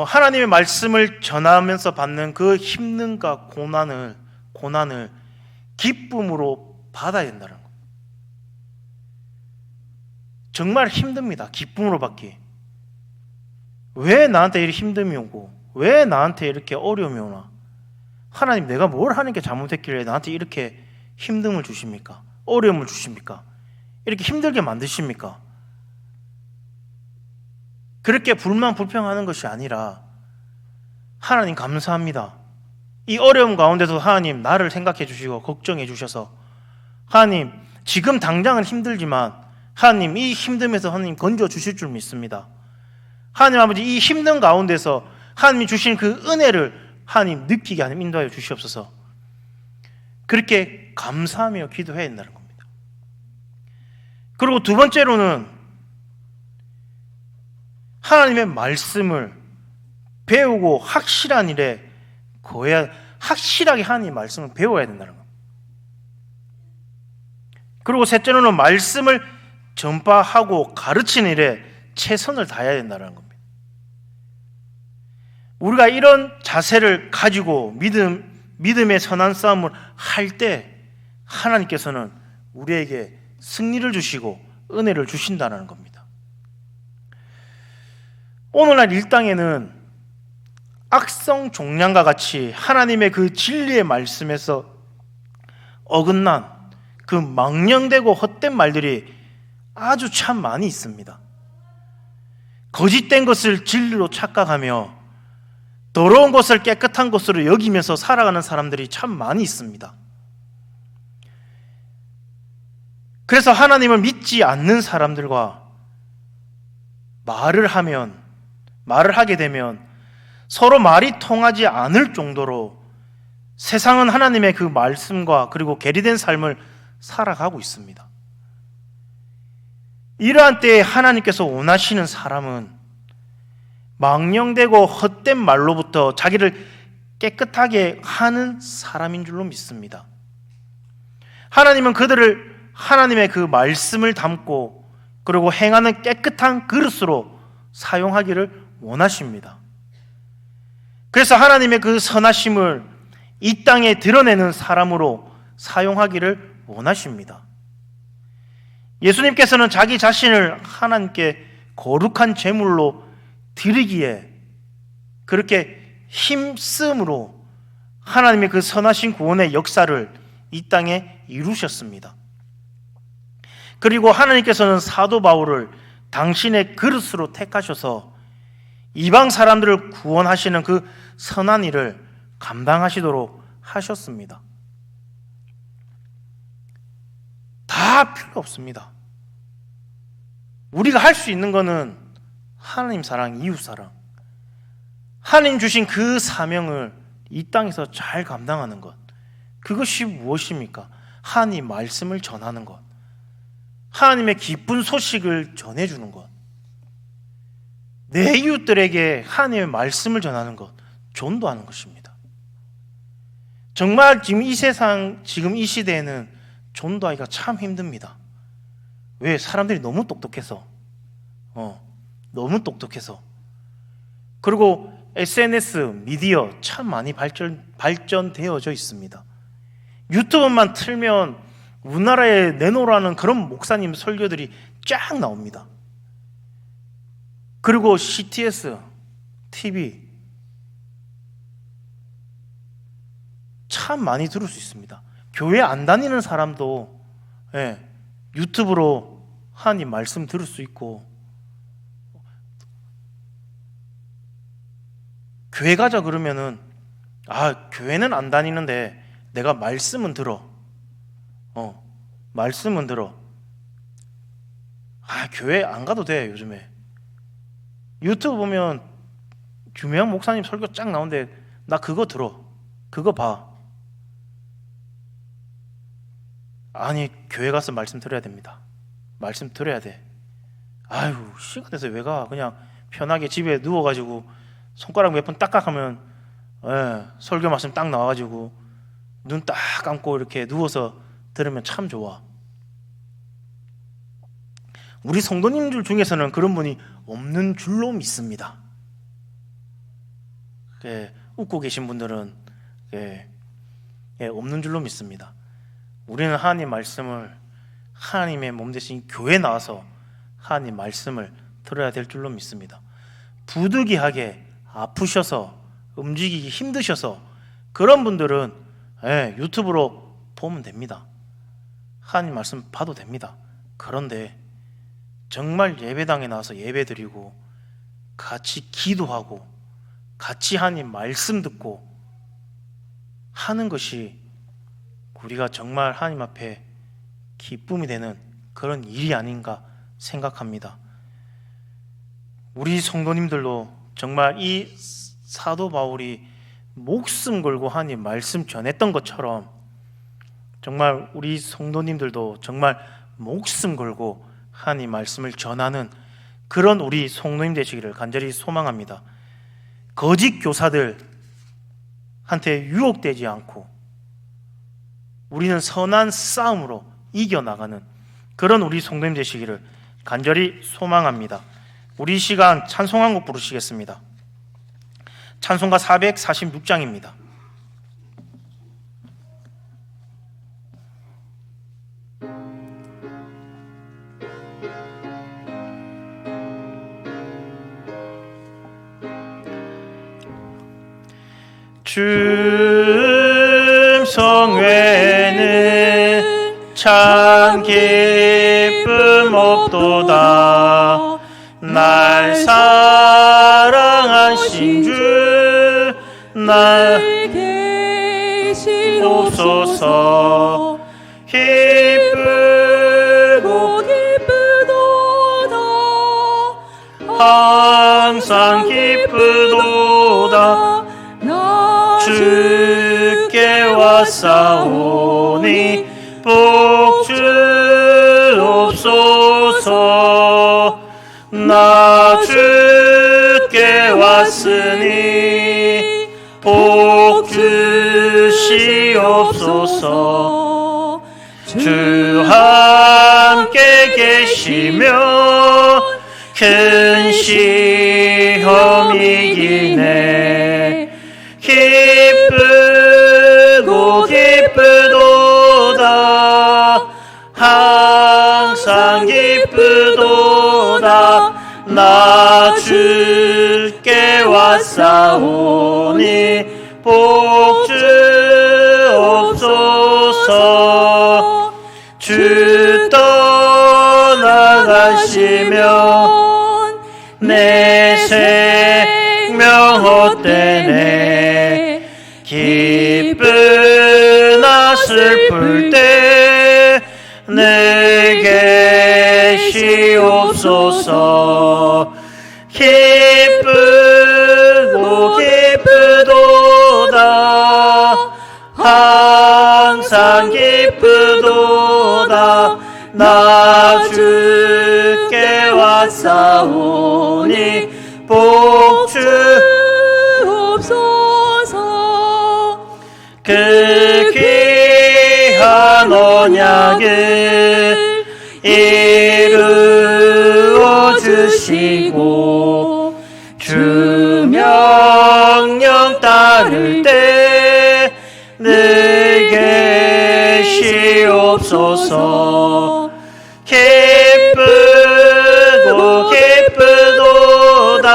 S1: 하나님의 말씀을 전하면서 받는 그 힘듦과 고난을 기쁨으로 받아야 된다는 거예요. 정말 힘듭니다. 기쁨으로 받기. 왜 나한테 이렇게 힘듦이 오고 왜 나한테 이렇게 어려움이 오나? 하나님, 내가 뭘 하는 게 잘못했길래 나한테 이렇게 힘듦을 주십니까? 어려움을 주십니까? 이렇게 힘들게 만드십니까? 그렇게 불만불평하는 것이 아니라 하나님 감사합니다. 이 어려움 가운데서 하나님 나를 생각해 주시고 걱정해 주셔서 하나님 지금 당장은 힘들지만 하나님 이 힘듦에서 하나님 건져 주실 줄 믿습니다. 하나님 아버지, 이 힘든 가운데서 하나님이 주신 그 은혜를 하나님 느끼게 하나님 인도하여 주시옵소서. 그렇게 감사하며 기도해야 된다는 겁니다. 그리고 두 번째로는 하나님의 말씀을 배우고 확실한 일에 거해야, 확실하게 하나님의 말씀을 배워야 된다는 겁니다. 그리고 셋째로는 말씀을 전파하고 가르치는 일에 최선을 다해야 된다는 겁니다. 우리가 이런 자세를 가지고 믿음의 선한 싸움을 할 때 하나님께서는 우리에게 승리를 주시고 은혜를 주신다는 겁니다. 오늘날 일당에는 악성 종량과 같이 하나님의 그 진리의 말씀에서 어긋난 그 망령되고 헛된 말들이 아주 참 많이 있습니다. 거짓된 것을 진리로 착각하며 더러운 것을 깨끗한 것으로 여기면서 살아가는 사람들이 참 많이 있습니다. 그래서 하나님을 믿지 않는 사람들과 말을 하게 되면 서로 말이 통하지 않을 정도로 세상은 하나님의 그 말씀과 그리고 괴리된 삶을 살아가고 있습니다. 이러한 때에 하나님께서 원하시는 사람은 망령되고 헛된 말로부터 자기를 깨끗하게 하는 사람인 줄로 믿습니다. 하나님은 그들을 하나님의 그 말씀을 담고 그리고 행하는 깨끗한 그릇으로 사용하기를 원하십니다. 그래서 하나님의 그 선하심을 이 땅에 드러내는 사람으로 사용하기를 원하십니다. 예수님께서는 자기 자신을 하나님께 거룩한 제물로 드리기에 그렇게 힘쓰므로 하나님의 그 선하신 구원의 역사를 이 땅에 이루셨습니다. 그리고 하나님께서는 사도 바울을 당신의 그릇으로 택하셔서 이방 사람들을 구원하시는 그 선한 일을 감당하시도록 하셨습니다. 다 필요 없습니다. 우리가 할 수 있는 것은 하나님 사랑, 이웃 사랑, 하나님 주신 그 사명을 이 땅에서 잘 감당하는 것, 그것이 무엇입니까? 하나님 말씀을 전하는 것, 하나님의 기쁜 소식을 전해주는 것, 내 이웃들에게 하나님의 말씀을 전하는 것, 전도하는 것입니다. 정말 지금 이 세상, 지금 이 시대에는 전도하기가 참 힘듭니다. 왜? 사람들이 너무 똑똑해서. 너무 똑똑해서. 그리고 SNS, 미디어 참 많이 발전되어져 있습니다. 유튜브만 틀면 우리나라에 내놓으라는 그런 목사님 설교들이 쫙 나옵니다. 그리고 CTS, TV 참 많이 들을 수 있습니다. 교회 안 다니는 사람도 유튜브로 하나님 말씀 들을 수 있고, 교회 가자 그러면은 교회는 안 다니는데 내가 말씀은 들어. 말씀은 들어. 교회 안 가도 돼. 요즘에 유튜브 보면 유명한 목사님 설교 쫙 나오는데 나 그거 들어. 그거 봐. 아니, 교회 가서 말씀 들어야 됩니다. 말씀 들어야 돼. 아유, 시간 돼서 왜 가? 그냥 편하게 집에 누워가지고 손가락 몇 번 딱딱하면 설교 말씀 딱 나와가지고 눈 딱 감고 이렇게 누워서 들으면 참 좋아. 우리 성도님들 중에서는 그런 분이 없는 줄로 믿습니다. 웃고 계신 분들은 없는 줄로 믿습니다. 우리는 하나님 말씀을 하나님의 몸 대신 교회에 나와서 하나님 말씀을 들어야 될 줄로 믿습니다. 부득이하게 아프셔서 움직이기 힘드셔서 그런 분들은 유튜브로 보면 됩니다. 하나님 말씀 봐도 됩니다. 그런데 정말 예배당에 나와서 예배드리고 같이 기도하고 같이 하나님 말씀 듣고 하는 것이 우리가 정말 하나님 앞에 기쁨이 되는 그런 일이 아닌가 생각합니다. 우리 성도님들도 정말 이 사도 바울이 목숨 걸고 하나님 말씀 전했던 것처럼 정말 우리 성도님들도 정말 목숨 걸고 하나님 말씀을 전하는 그런 우리 성도님 되시기를 간절히 소망합니다. 거짓 교사들한테 유혹되지 않고 우리는 선한 싸움으로 이겨나가는 그런 우리 성도님 되시기를 간절히 소망합니다. 우리 시간 찬송 한 곡 부르시겠습니다. 찬송가 446장입니다. 춤성 외에는 참 기쁨 없도다. 날 사랑하신 주 날 계시옵소서. 기쁘고 기쁘도다. 항상 기쁘도다. 주께 왔사오니 복 주옵소서. 나 주께 왔으니 복 주시옵소서. 주 함께 계시며 큰 시험이기네. 기쁘고 기쁘도다. 항상 기쁘도다. 나 주께 왔사오니 복 주옵소서. 주 떠나가시면 내 생명 헛되네. 기쁘나 슬플 때 내게 시옵소서. 기쁘고 기쁘도다. 항상 기쁘도다. 나 주께 왔사오니 복 주옵소서. 그 귀한 언약을 이루어 주시고 주 명령 따를 때 내게 시옵소서. 기쁘고 기쁘도다.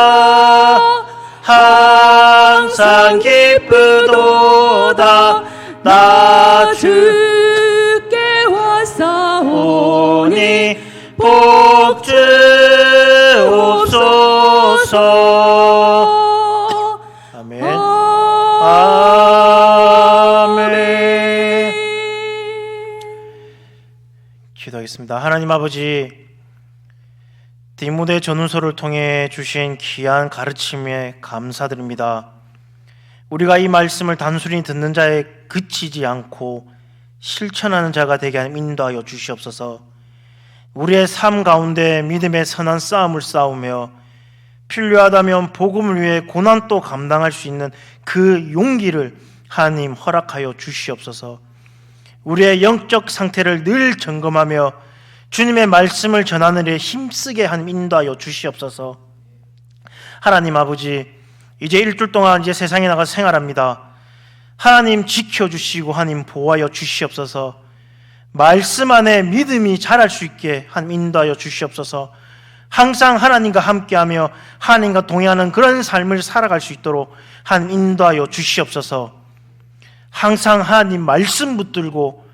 S1: 항상 기쁘도다. 나 주께 왔사오니 복 주옵소서. 아멘. 아멘. 기도하겠습니다. 하나님 아버지, 디모데 전후서를 통해 주신 귀한 가르침에 감사드립니다. 우리가 이 말씀을 단순히 듣는 자에 그치지 않고 실천하는 자가 되게 하여 인도하여 주시옵소서. 우리의 삶 가운데 믿음의 선한 싸움을 싸우며 필요하다면 복음을 위해 고난도 감당할 수 있는 그 용기를 하나님 허락하여 주시옵소서. 우리의 영적 상태를 늘 점검하며 주님의 말씀을 전하는 일에 힘쓰게 하나님 인도하여 주시옵소서. 하나님 아버지, 이제 일주일 동안 이제 세상에 나가 생활합니다. 하나님 지켜주시고 하나님 보호하여 주시옵소서. 말씀 안에 믿음이 자랄 수 있게 하나님 인도하여 주시옵소서. 항상 하나님과 함께하며 하나님과 동행하는 그런 삶을 살아갈 수 있도록 하나님 인도하여 주시옵소서. 항상 하나님 말씀 붙들고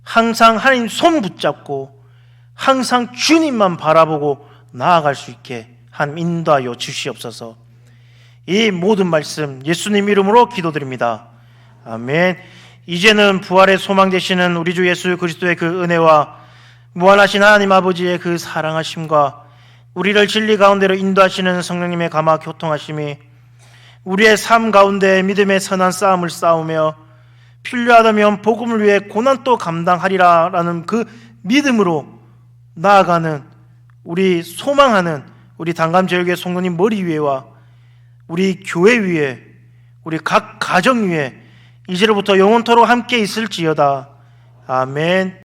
S1: 항상 하나님 손 붙잡고 항상 주님만 바라보고 나아갈 수 있게 하나님 인도하여 주시옵소서. 이 모든 말씀 예수님 이름으로 기도드립니다. 아멘. 이제는 부활의 소망 되시는 우리 주 예수 그리스도의 그 은혜와 무한하신 하나님 아버지의 그 사랑하심과 우리를 진리 가운데로 인도하시는 성령님의 감화 교통하심이 우리의 삶 가운데 믿음의 선한 싸움을 싸우며 필요하다면 복음을 위해 고난도 감당하리라 라는 그 믿음으로 나아가는 우리 소망하는 우리 단감제일교회 성도님 머리 위에와 우리 교회 위에 우리 각 가정 위에 이제로부터 영원토록 함께 있을지어다. 아멘.